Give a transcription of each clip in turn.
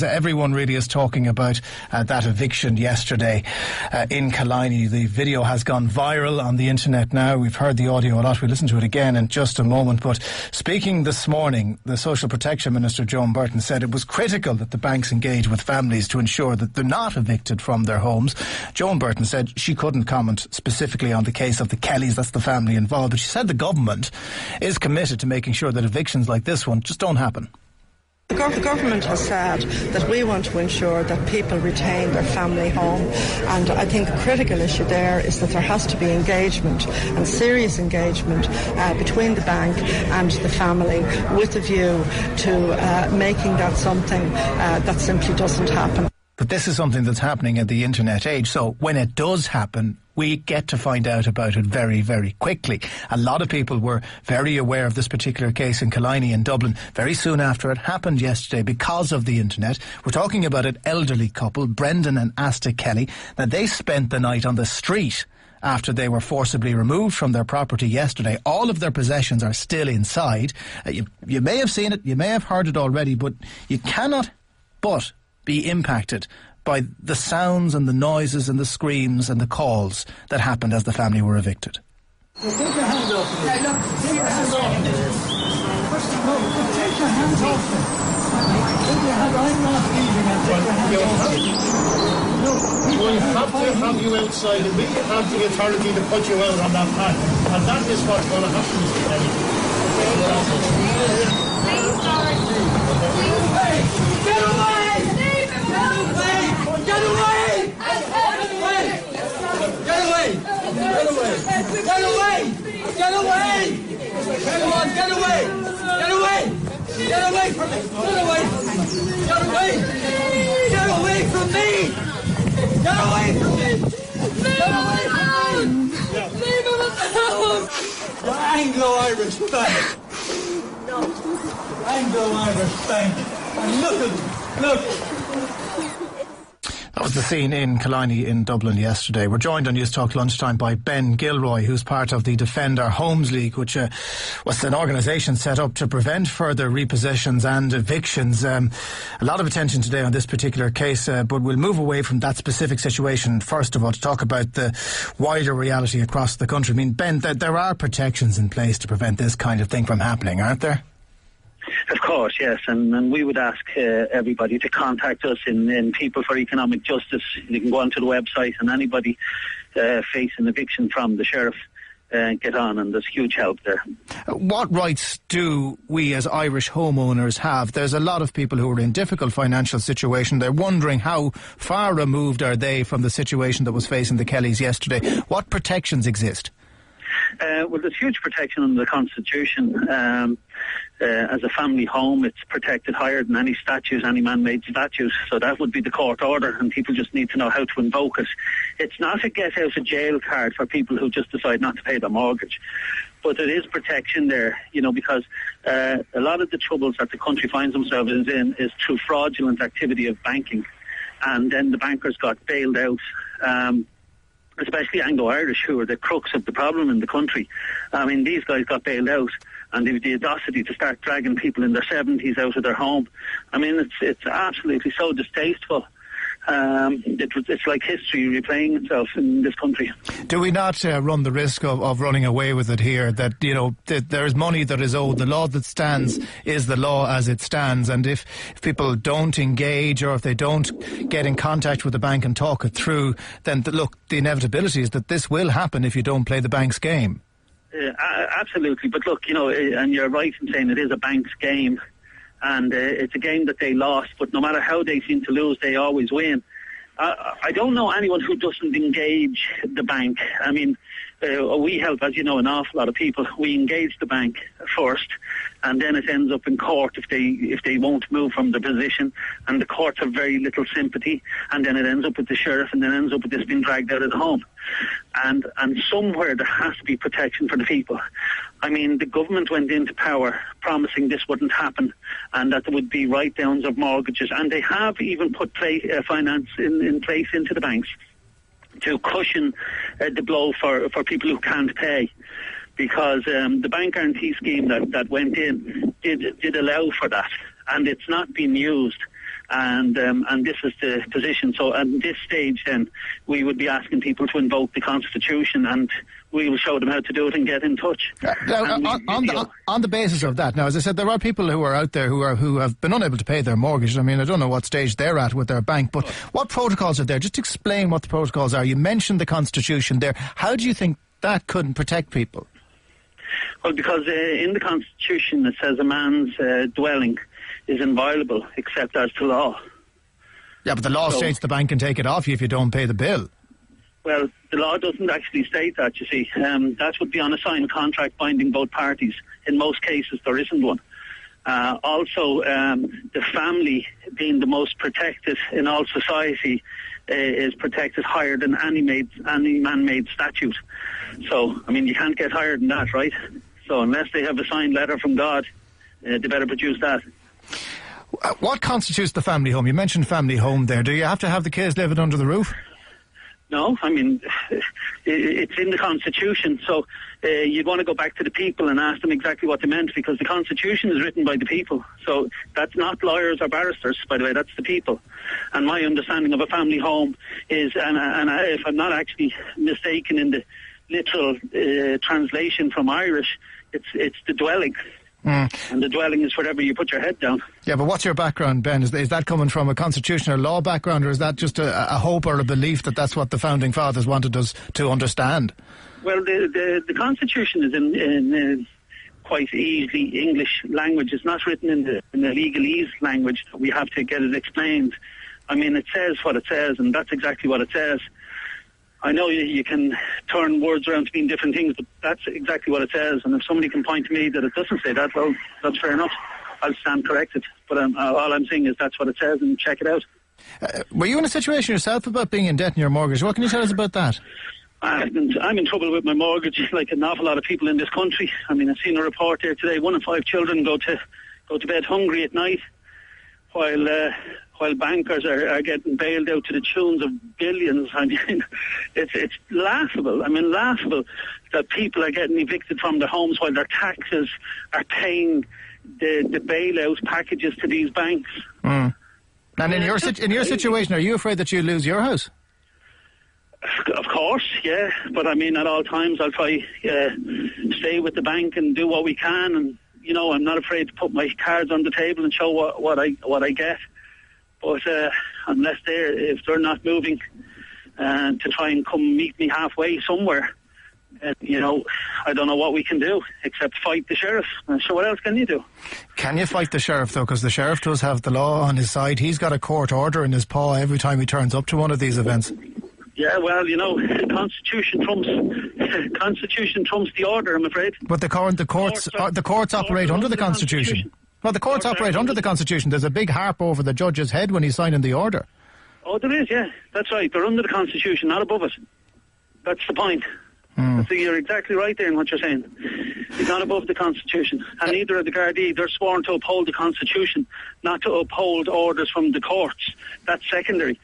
Everyone really is talking about that eviction yesterday in Killiney. The video has gone viral on the internet now. We've heard the audio a lot. We'll listen to it again in just a moment. But speaking this morning, the Social Protection Minister, Joan Burton, said it was critical that the banks engage with families to ensure that they're not evicted from their homes. Joan Burton said she couldn't comment specifically on the case of the Kellys, that's the family involved, but she said the government is committed to making sure that evictions like this one just don't happen. The government has said that we want to ensure that people retain their family home, and I think a critical issue there is that there has to be engagement and serious engagement between the bank and the family with a view to making that something that simply doesn't happen. But this is something that's happening in the internet age, so when it does happen, we get to find out about it very, very quickly. A lot of people were very aware of this particular case in Killiney in Dublin very soon after it happened yesterday because of the internet. We're talking about an elderly couple, Brendan and Asta Kelly. Now, they spent the night on the street after they were forcibly removed from their property yesterday. All of their possessions are still inside. You may have seen it, you may have heard it already, but you cannot but be impacted by the sounds and the noises and the screams and the calls that happened as the family were evicted. Take your hands off me. Take your hands off me. No, take your hands off me. Take your hands. I'm not leaving and take your hands off me. No, we have to have you outside and we have the authority to put you out on that path. And that is what's going to happen, Mr. Kelly. Please, Lord. Please. Get away! Get away! Get away! Get away! Get away! Get away! Get away! Come on, get away! Get away! Get away from me! Get away from me! Get away! Get away from me! Get away from me! Get away from me! Leave him alone! The Anglo-Irish Bank! Anglo-Irish Bank! And look at them! Look! That was the scene in Killiney in Dublin yesterday. We're joined on Newstalk Lunchtime by Ben Gilroy, who's part of the Defend Our Homes League, which was an organisation set up to prevent further repossessions and evictions. A lot of attention today on this particular case, but we'll move away from that specific situation, first of all, to talk about the wider reality across the country. I mean, Ben, there are protections in place to prevent this kind of thing from happening, aren't there? Of course, yes, and we would ask everybody to contact us in People for Economic Justice. You can go onto the website, and anybody facing eviction from the sheriff get on, and there's huge help there. What rights do we as Irish homeowners have? There's a lot of people who are in difficult financial situation. They're wondering how far removed are they from the situation that was facing the Kellys yesterday. What protections exist? Well, there's huge protection under the Constitution. As a family home, it's protected higher than any statues, any man-made statues. So that would be the court order, and people just need to know how to invoke it. It's not a get-out-of-jail card for people who just decide not to pay their mortgage. But there is protection there, because a lot of the troubles that the country finds themselves in is through fraudulent activity of banking. And then the bankers got bailed out. Especially Anglo-Irish, who are the crux of the problem in the country. I mean, these guys got bailed out, and they've the audacity to start dragging people in their 70s out of their home. I mean, it's absolutely so distasteful. It's like history replaying itself in this country. Do we not run the risk of running away with it here, that, there is money that is owed? The law that stands is the law as it stands, and if people don't engage, or if they don't get in contact with the bank and talk it through, then the inevitability is that this will happen if you don't play the bank's game. Absolutely, but look, and you're right in saying it is a bank's game. And it's a game that they lost, but no matter how they seem to lose, they always win. I don't know anyone who doesn't engage the bank. I mean, we help, as you know, an awful lot of people. We engage the bank first, and then it ends up in court if they won't move from their position, and the courts have very little sympathy, and then it ends up with the sheriff, and then ends up with this being dragged out of the home. And somewhere there has to be protection for the people. I mean, the government went into power promising this wouldn't happen and that there would be write-downs of mortgages, and they have even put finance in place into the banks to cushion the blow for people who can't pay, because the bank guarantee scheme that went in did allow for that, and it's not been used. And this is the position. So at this stage, then, we would be asking people to invoke the Constitution, and we will show them how to do it and get in touch. On the basis of that, now, as I said, there are people who are out there who have been unable to pay their mortgage. I mean, I don't know what stage they're at with their bank, but what protocols are there? Just explain what the protocols are. You mentioned the Constitution there. How do you think that could protect people? Well, because in the Constitution it says a man's dwelling is inviolable except as to law. Yeah, but the law states the bank can take it off you if you don't pay the bill. Well, the law doesn't actually state that, you see. That would be on a signed contract binding both parties. In most cases, there isn't one. Also, the family, being the most protected in all society, is protected higher than any man-made statute. So, I mean, you can't get higher than that, right? So unless they have a signed letter from God, they better produce that. What constitutes the family home? You mentioned family home there. Do you have to have the kids living under the roof? No, I mean, it's in the Constitution, so you'd want to go back to the people and ask them exactly what they meant, because the Constitution is written by the people. So that's not lawyers or barristers, by the way, that's the people. And my understanding of a family home is, and if I'm not actually mistaken in the literal translation from Irish, it's the dwelling. And the dwelling is wherever you put your head down. Yeah, but what's your background, Ben? Is that coming from a constitutional law background, or is that just a hope or a belief that that's what the Founding Fathers wanted us to understand? Well, the Constitution is in quite easy English language. It's not written in the legalese language that we have to get it explained. I mean, it says what it says, and that's exactly what it says. I know you can turn words around to mean different things, but that's exactly what it says. And if somebody can point to me that it doesn't say that, well, that's fair enough. I'll stand corrected. But all I'm saying is that's what it says, and check it out. Were you in a situation yourself about being in debt in your mortgage? What can you tell us about that? I'm in trouble with my mortgage, like an awful lot of people in this country. I mean, I've seen a report there today. 1 in 5 children go to bed hungry at night, while bankers are getting bailed out to the tunes of billions. I mean, it's laughable. I mean, laughable that people are getting evicted from their homes while their taxes are paying the bailout packages to these banks. And in your situation, are you afraid that you lose your house? Of course, yeah. But I mean, at all times, I'll try stay with the bank and do what we can. And you know, I'm not afraid to put my cards on the table and show what I get. But if they're not moving to try and come meet me halfway somewhere, you know, I don't know what we can do except fight the sheriff. So what else can you do? Can you fight the sheriff, though? Because the sheriff does have the law on his side. He's got a court order in his paw every time he turns up to one of these events. Yeah, well, you know, Constitution trumps the order, I'm afraid. But the courts operate under the Constitution. Well, the courts operate under the Constitution. There's a big harp over the judge's head when he's signing the order. Oh, there is, yeah. That's right. They're under the Constitution, not above it. That's the point. So you're exactly right there in what you're saying. He's not above the Constitution. And neither are the Gardaí. They're sworn to uphold the Constitution, not to uphold orders from the courts. That's secondary.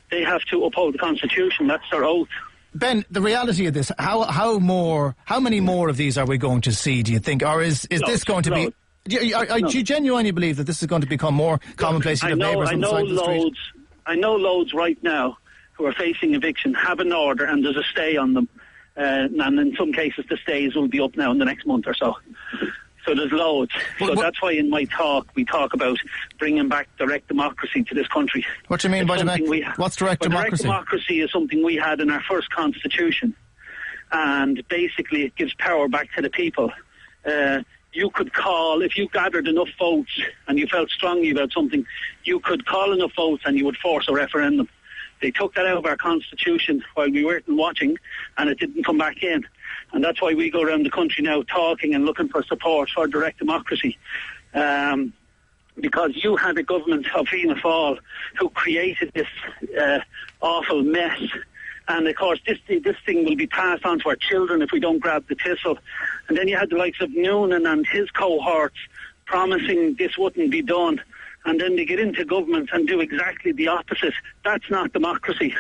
They have to uphold the Constitution. That's their oath. Ben, the reality of this, how many more of these are we going to see, do you think? Or is this going to be... Do you genuinely believe that this is going to become more commonplace? I know loads right now who are facing eviction, have an order, and there's a stay on them. And in some cases, the stays will be up now in the next month or so. So there's loads. So that's why in my talk, we talk about bringing back direct democracy to this country. What do you mean by what's direct democracy? Direct democracy is something we had in our first constitution. And basically, it gives power back to the people. You could call, if you gathered enough votes and you felt strongly about something, you could call enough votes and you would force a referendum. They took that out of our constitution while we weren't watching, and it didn't come back in. And that's why we go around the country now talking and looking for support for direct democracy. Because you had a government of Fianna Fáil who created this awful mess. And of course, this thing will be passed on to our children if we don't grab the thistle. And then you had the likes of Noonan and his cohorts promising this wouldn't be done. And then they get into government and do exactly the opposite. That's not democracy.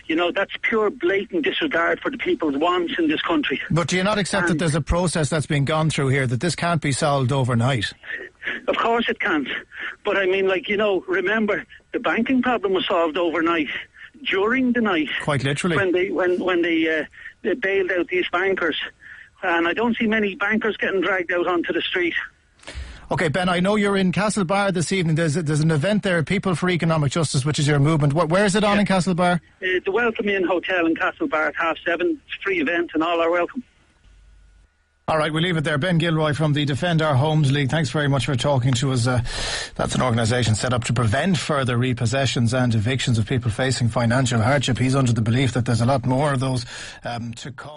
You know, that's pure blatant disregard for the people's wants in this country. But do you not accept that there's a process that's been gone through here, that this can't be solved overnight? Of course it can't. But I mean, like, remember, the banking problem was solved overnight, during the night. Quite literally. When they bailed out these bankers. And I don't see many bankers getting dragged out onto the street. OK, Ben, I know you're in Castlebar this evening. There's an event there, People for Economic Justice, which is your movement. Where is it on in Castlebar? The Welcome Inn Hotel in Castlebar at 7:30. Free event and all are welcome. All right, we'll leave it there. Ben Gilroy from the Defend Our Homes League. Thanks very much for talking to us. That's an organisation set up to prevent further repossessions and evictions of people facing financial hardship. He's under the belief that there's a lot more of those to come.